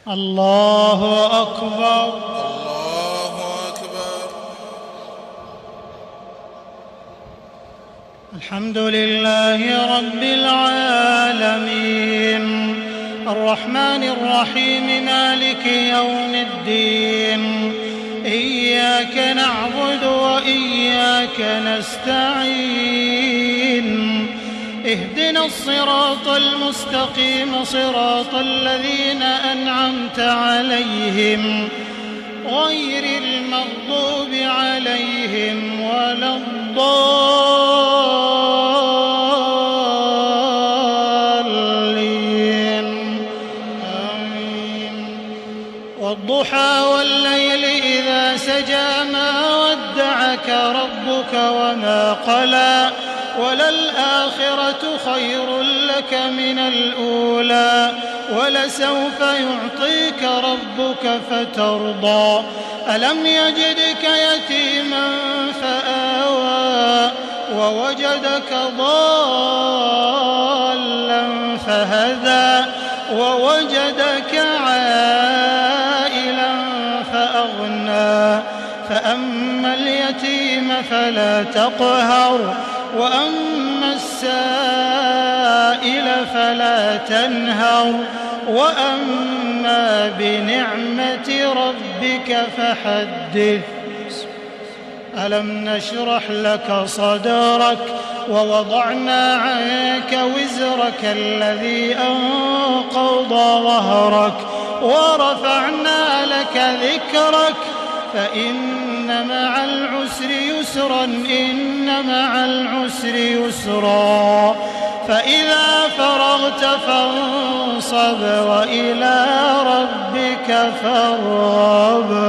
الله أكبر. الله أكبر. الحمد لله رب العالمين الرحمن الرحيم مالك يوم الدين إياك نعبد وإياك نستعين اهدنا الصراط المستقيم صراط الذين أنعمت عليهم غير المغضوب عليهم ولا الضالين آمين. والضحى والليل إذا سجى ما ودعك ربك وما قلى وللآخرة خير لك من الأولى ولسوف يعطيك ربك فترضى ألم يجدك يتيما فآوى ووجدك ضالا فهدى ووجدك عائلا فأغنى فأما اليتيم فلا تقهر وأما السائل فلا تنهر وأما بنعمة ربك فحدث ألم نشرح لك صدرك ووضعنا عنك وزرك الذي أنقض ظهرك ورفعنا لك ذكرك فإن مع العسر يسرا إن مع العسر يسرا فإذا فرغت فانصب وإلى ربك فارغب